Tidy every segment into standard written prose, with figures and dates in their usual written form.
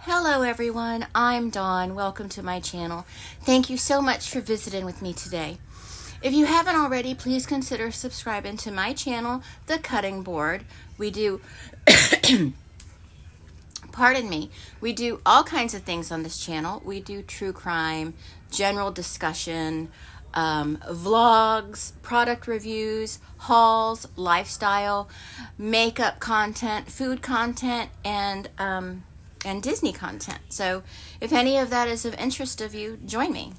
Hello everyone, I'm Dawn. Welcome to my channel. Thank you so much for visiting with me today. If you haven't already, please consider subscribing to my channel, The Cutting Board. We do, pardon me, we do all kinds of things on this channel. We do true crime, general discussion, vlogs, product reviews, hauls, lifestyle, makeup content, food content, and Disney content. So if any of that is of interest of you, join me.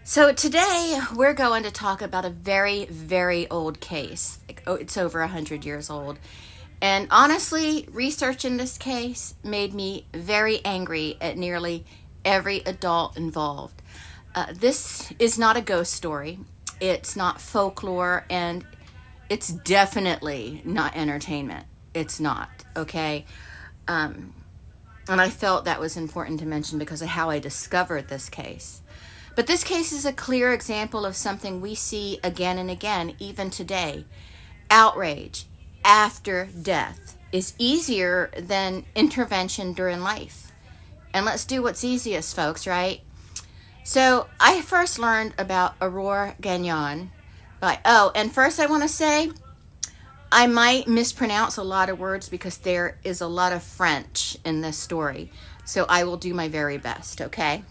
So today we're going to talk about a very, very old case. It's over 100 years old. And honestly, researching this case made me very angry at nearly every adult involved. This is not a ghost story. It's not folklore, and it's definitely not entertainment. It's not, okay? And I felt that was important to mention because of how I discovered this case. But this case is a clear example of something we see again and again, even today. Outrage after death is easier than intervention during life. And let's do what's easiest, folks, right? So I first learned about Aurore Gagnon and first I want to say, I might mispronounce a lot of words because there is a lot of French in this story. So I will do my very best, okay?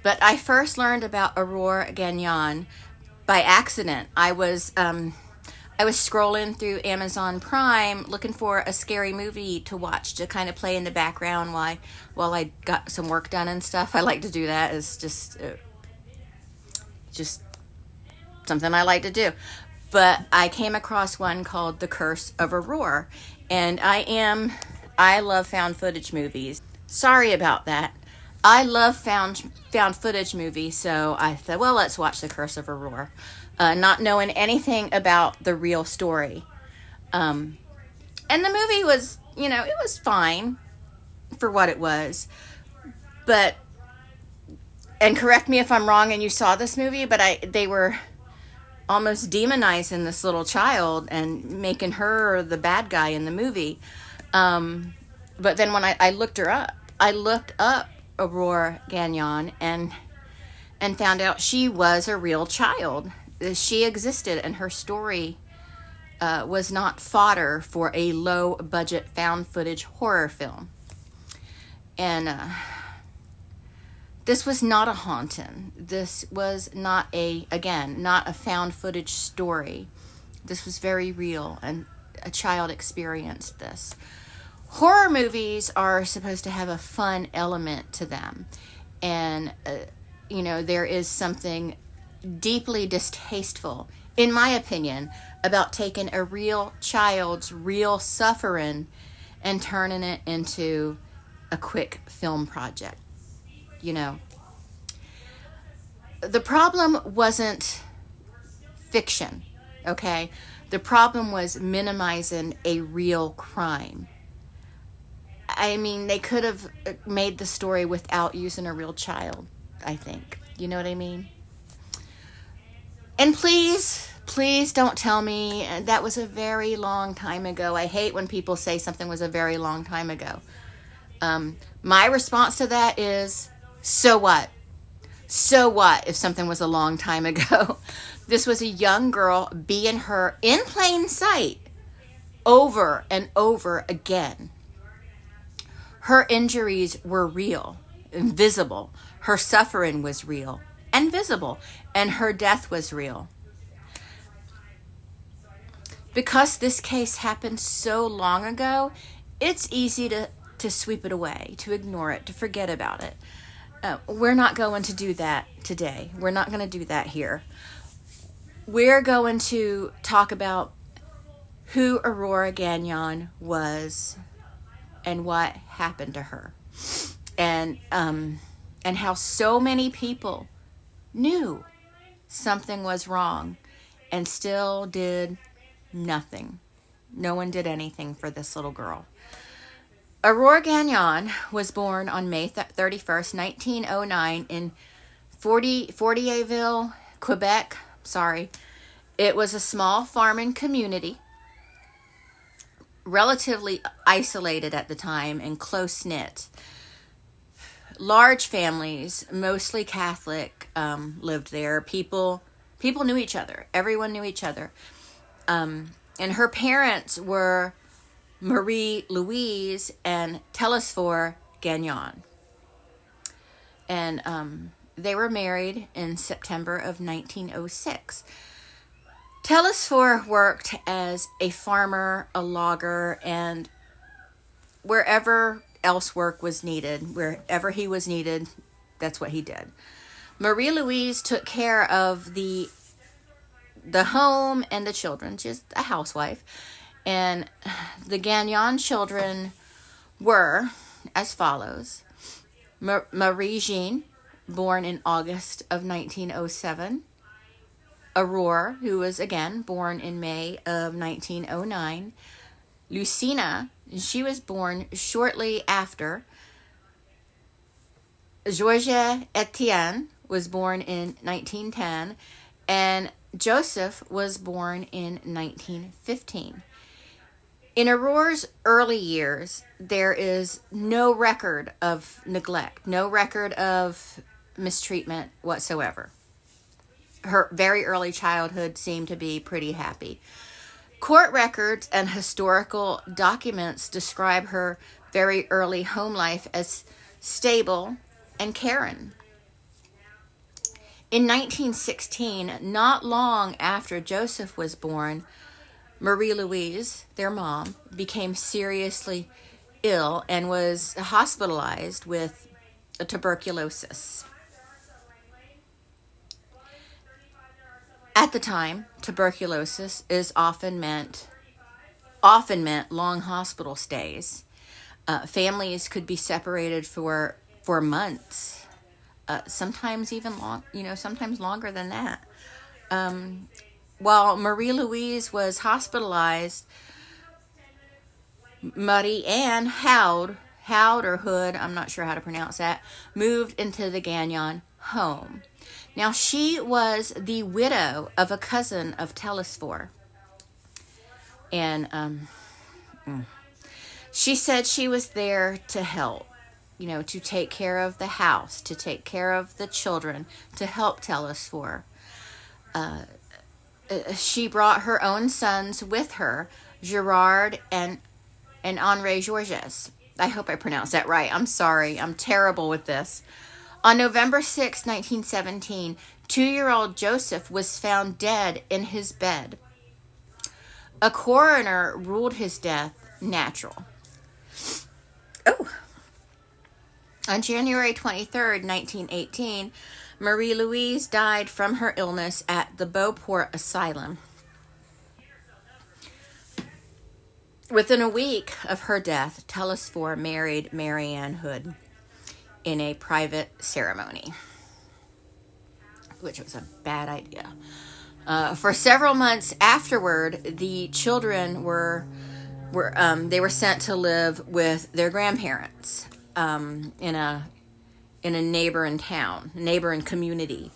But I first learned about Aurore Gagnon by accident. I was scrolling through Amazon Prime looking for a scary movie to watch to kind of play in the background while I got some work done and stuff. I like to do that. It's just something I like to do. But I came across one called The Curse of Aurora, and I love found footage movies. Sorry about that. I love found footage movies, so I thought, well, let's watch The Curse of Aurora, not knowing anything about the real story. And the movie was, it was fine for what it was. But, and correct me if I'm wrong and you saw this movie, but they were almost demonizing this little child and making her the bad guy in the movie. But then when I looked her up, I looked up Aurore Gagnon and found out she was a real child. She existed, and her story was not fodder for a low-budget found footage horror film. And this was not a haunting. This was not a found footage story. This was very real, and a child experienced this. Horror movies are supposed to have a fun element to them. And, there is something deeply distasteful, in my opinion, about taking a real child's real suffering and turning it into a quick film project. The problem wasn't fiction, okay? The problem was minimizing a real crime. I mean, they could have made the story without using a real child, I think. You know what I mean? And please don't tell me that was a very long time ago. I hate when people say something was a very long time ago. My response to that is, so what? So what if something was a long time ago? This was a young girl being her in plain sight over and over again. Her injuries were real and visible. Her suffering was real and visible. And her death was real. Because this case happened so long ago, it's easy to sweep it away, to ignore it, to forget about it. We're not going to do that today. We're not going to do that here. We're going to talk about who Aurore Gagnon was and what happened to her. And how so many people knew something was wrong and still did nothing. No one did anything for this little girl. Aurore Gagnon was born on May 31st, 1909 in Fortierville, Quebec. It was a small farming community relatively isolated at the time and close-knit. Large families, mostly Catholic, lived there. People knew each other. Everyone knew each other. And her parents were Marie Louise and Telesphore Gagnon. And they were married in September of 1906. Telesphore worked as a farmer, a logger, and wherever else work was needed, wherever he was needed, that's what he did. Marie Louise took care of the home and the children. She's a housewife. And the Gagnon children were as follows. Marie Jean, born in August of 1907. Aurore, who was again born in May of 1909. Lucina, she was born shortly after. Georges Etienne was born in 1910. And Joseph was born in 1915. In Aurore's early years, there is no record of neglect, no record of mistreatment whatsoever. Her very early childhood seemed to be pretty happy. Court records and historical documents describe her very early home life as stable and caring. In 1916, not long after Joseph was born, Marie Louise, their mom, became seriously ill and was hospitalized with tuberculosis. At the time, tuberculosis often meant long hospital stays. Families could be separated for months, sometimes even sometimes longer than that. While Marie Louise was hospitalized, Marie Anne Houd or Hood, I'm not sure how to pronounce that, moved into the Gagnon home. Now, she was the widow of a cousin of Telesphore. And she said she was there to help, to take care of the house, to take care of the children, to help Telesphore. She brought her own sons with her, Gerard and Henri Georges. I hope I pronounced that right. I'm sorry. I'm terrible with this. On November 6, 1917, 2-year-old Joseph was found dead in his bed. A coroner ruled his death natural. On January 23, 1918, Marie Louise died from her illness at the Beauport Asylum. Within a week of her death, Telesphore married Marianne Hood in a private ceremony, which was a bad idea. For several months afterward, the children were sent to live with their grandparents in a neighboring community.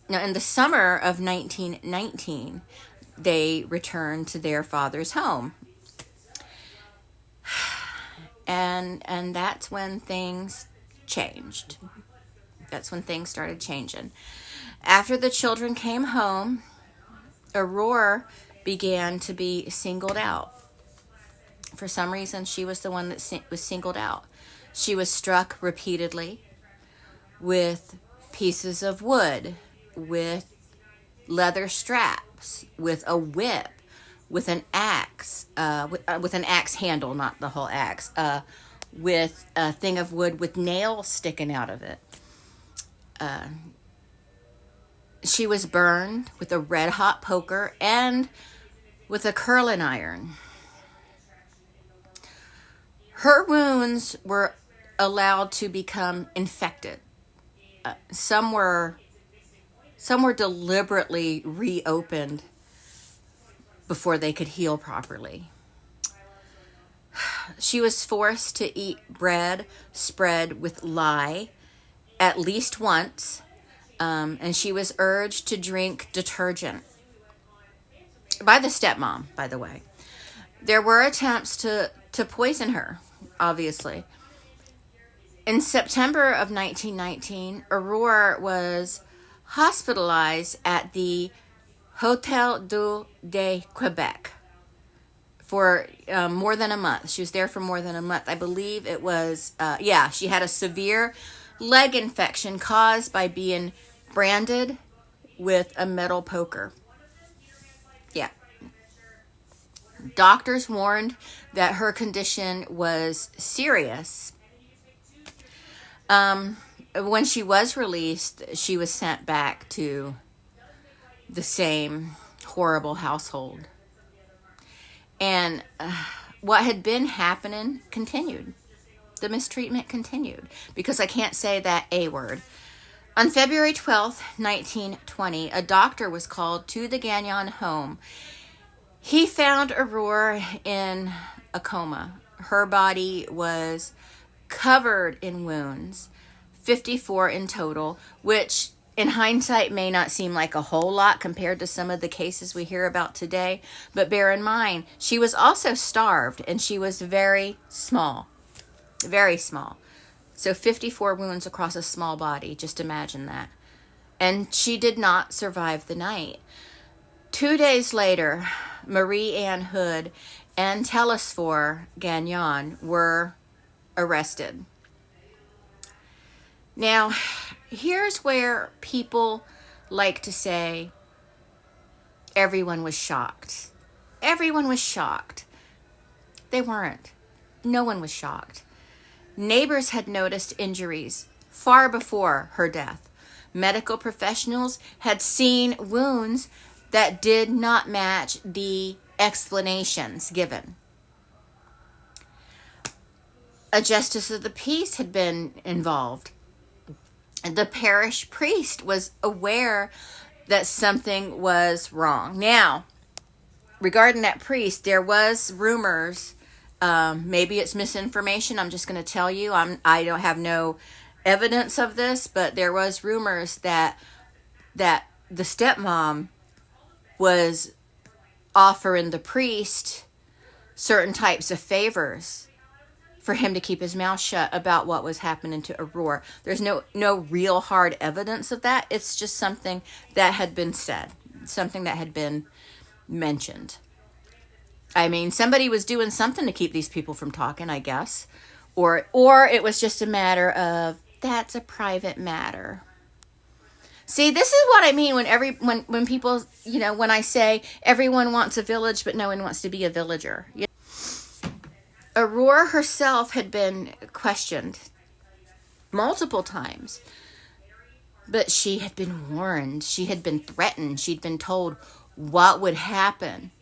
Now, in the summer of 1919, they returned to their father's home. And that's when things changed. That's when things started changing. After the children came home, Aurore began to be singled out. For some reason, she was the one that was singled out. She was struck repeatedly with pieces of wood, with leather straps, with a whip, with an axe, with an axe handle, not the whole axe, with a thing of wood with nails sticking out of it. She was burned with a red-hot poker and with a curling iron. Her wounds were allowed to become infected. Some were deliberately reopened before they could heal properly. She was forced to eat bread spread with lye at least once, and she was urged to drink detergent. by the stepmom, by the way. There were attempts to poison her, obviously. In September of 1919, Aurore was hospitalized at the Hôtel de Quebec for more than a month. She was there for more than a month. I believe it was, she had a severe leg infection caused by being branded with a metal poker. Yeah. Doctors warned that her condition was serious. When she was released, she was sent back to the same horrible household. And what had been happening continued. The mistreatment continued, because I can't say that A word. On February 12th, 1920, a doctor was called to the Gagnon home. He found Aurore in a coma. Her body was covered in wounds, 54 in total, which in hindsight may not seem like a whole lot compared to some of the cases we hear about today. But bear in mind, she was also starved, and she was very small. Very small. So 54 wounds across a small body. Just imagine that. And she did not survive the night. 2 days later, Marie Ann Hood and Telesphore Gagnon were arrested. Now, here's where people like to say everyone was shocked. Everyone was shocked. They weren't. No one was shocked. Neighbors had noticed injuries far before her death. Medical professionals had seen wounds that did not match the explanations given. A justice of the peace had been involved. The parish priest was aware that something was wrong. Now, regarding that priest, there was rumors. Maybe it's misinformation. I'm just going to tell you. I don't have no evidence of this, but there was rumors that the stepmom was offering the priest certain types of favors for him to keep his mouth shut about what was happening to Aurore. There's no real hard evidence of that. It's just something that had been said, something that had been mentioned. I mean, somebody was doing something to keep these people from talking, I guess. Or it was just a matter of, that's a private matter. See, this is what I mean when people, when I say everyone wants a village, but no one wants to be a villager. Aurore herself had been questioned multiple times, but she had been warned. She had been threatened. She'd been told what would happen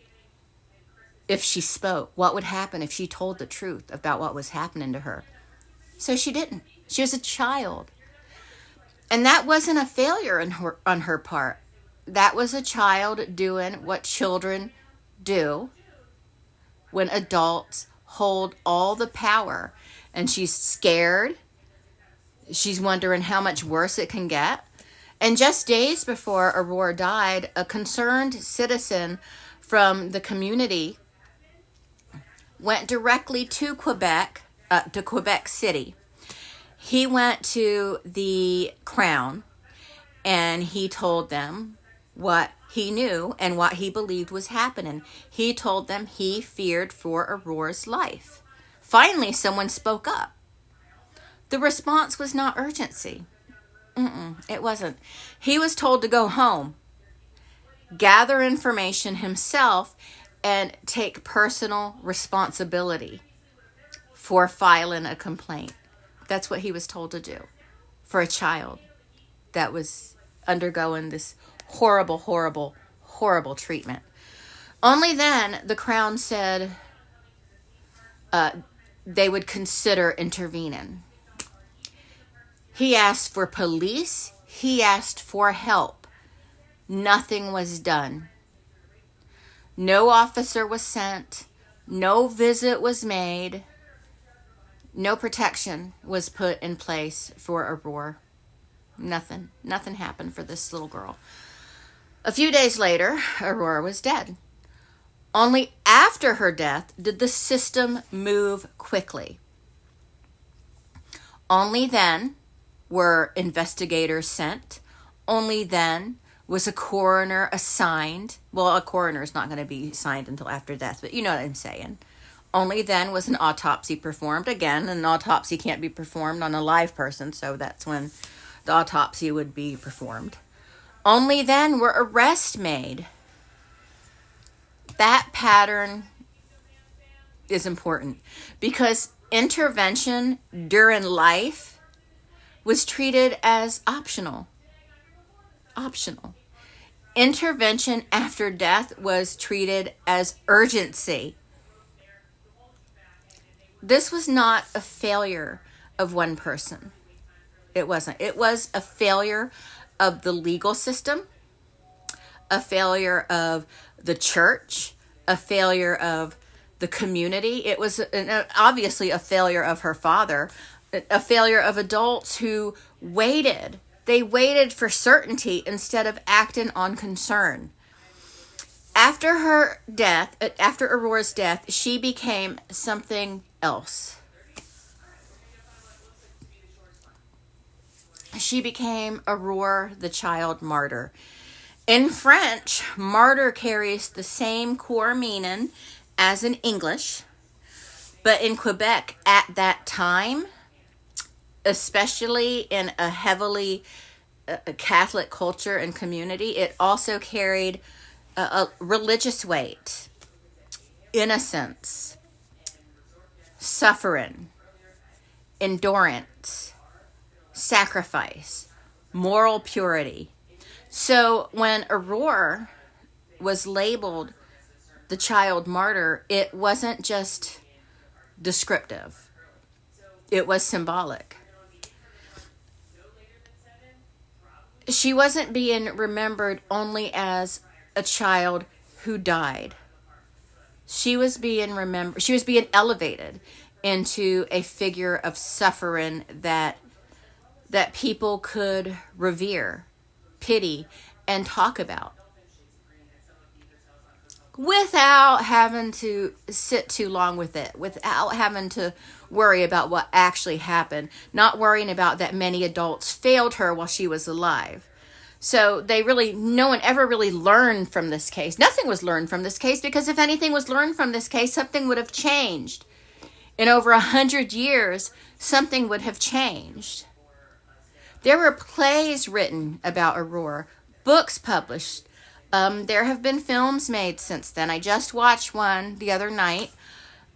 if she spoke, what would happen if she told the truth about what was happening to her. So she didn't. She was a child. And that wasn't a failure on her part. That was a child doing what children do when adults hold all the power. And she's scared. She's wondering how much worse it can get. And just days before Aurore died, a concerned citizen from the community went directly to Quebec City. He went to the Crown and he told them what he knew and what he believed was happening. He told them he feared for Aurore's life. Finally, someone spoke up. The response was not urgency. It wasn't. He was told to go home, gather information himself, and take personal responsibility for filing a complaint. That's what he was told to do for a child that was undergoing this horrible, horrible, horrible treatment. Only then the Crown said they would consider intervening. He asked for police. He asked for help. Nothing was done. No officer was sent. No visit was made. No protection was put in place for Aurore. Nothing happened for this little girl. A few days later, Aurore was dead. Only after her death did the system move quickly. Only then were investigators sent. Only then was a coroner assigned. Well, a coroner is not going to be assigned until after death, but you know what I'm saying. Only then was an autopsy performed. Again, an autopsy can't be performed on a live person, so that's when the autopsy would be performed. Only then were arrests made. That pattern is important because intervention during life was treated as optional. Optional. Intervention after death was treated as urgency. This was not a failure of one person. It wasn't. It was a failure of the legal system, a failure of the church, a failure of the community. It was obviously a failure of her father, a failure of adults who waited. They waited for certainty instead of acting on concern. After her death, after Aurora's death, she became something else. She became Aurore, the child martyr. In French, martyr carries the same core meaning as in English, but in Quebec at that time, especially in a heavily Catholic culture and community, it also carried a religious weight, innocence, suffering, endurance, sacrifice, moral purity. So when Aurore was labeled the child martyr, it wasn't just descriptive. It was symbolic. She wasn't being remembered only as a child who died. She was being remembered. She was being elevated into a figure of suffering that people could revere, pity, and talk about, without having to sit too long with it, without having to worry about what actually happened, not worrying about that many adults failed her while she was alive. So no one ever really learned from this case. Nothing was learned from this case, because if anything was learned from this case, something would have changed. In over 100 years, something would have changed. There were plays written about Aurora, books published. There have been films made since then. I just watched one the other night.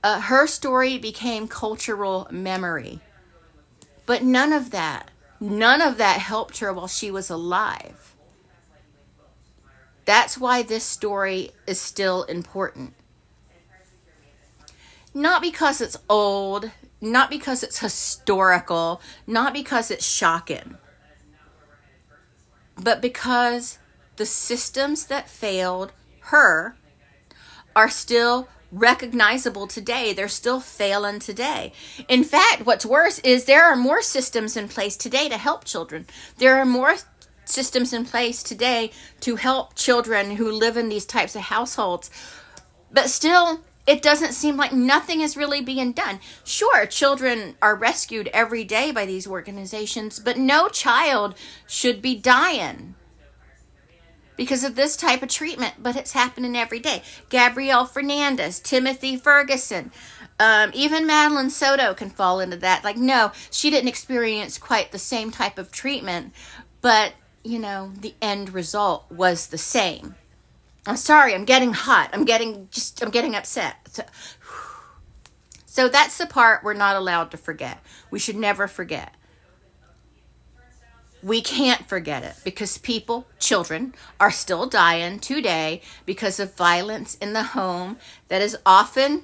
Her story became cultural memory. But none of that helped her while she was alive. That's why this story is still important. Not because it's old, not because it's historical, not because it's shocking, but because the systems that failed her are still recognizable today. They're still failing today. In fact, what's worse is there are more systems in place today to help children. There are more systems in place today to help children who live in these types of households. But still, it doesn't seem like nothing is really being done. Sure, children are rescued every day by these organizations, but no child should be dying because of this type of treatment, but it's happening every day. Gabrielle Fernandez, Timothy Ferguson, even Madeline Soto can fall into that. Like, no, she didn't experience quite the same type of treatment, but, the end result was the same. I'm sorry, I'm getting hot. I'm getting upset. So that's the part we're not allowed to forget. We should never forget. We can't forget it because children, are still dying today because of violence in the home that is oftentimes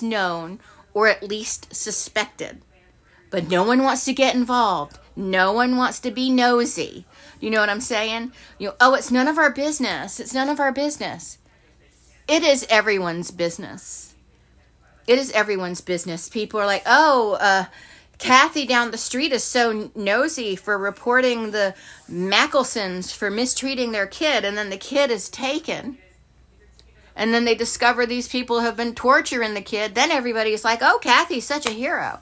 known or at least suspected. But no one wants to get involved. No one wants to be nosy. You know what I'm saying? It's none of our business. It's none of our business. It is everyone's business. It is everyone's business. People are like, Kathy down the street is so nosy for reporting the Mackelsons for mistreating their kid, and then the kid is taken. and then they discover these people have been torturing the kid, then everybody's like, oh, Kathy's such a hero.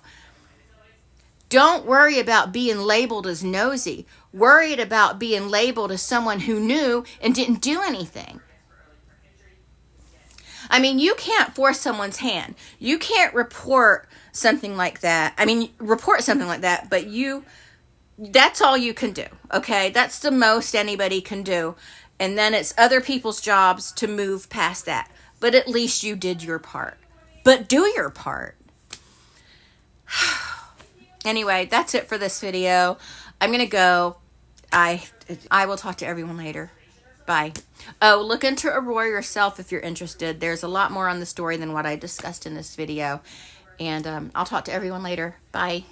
Don't worry about being labeled as nosy. Worried about being labeled as someone who knew and didn't do anything. I mean, you can't force someone's hand. You can't report something like that. I mean, report something like that, but that's all you can do, okay? That's the most anybody can do. And then it's other people's jobs to move past that. But at least you did your part. But do your part. Anyway, that's it for this video. I'm going to go. I will talk to everyone later. Bye. Oh, look into Aurora yourself if you're interested. There's a lot more on the story than what I discussed in this video. And I'll talk to everyone later. Bye.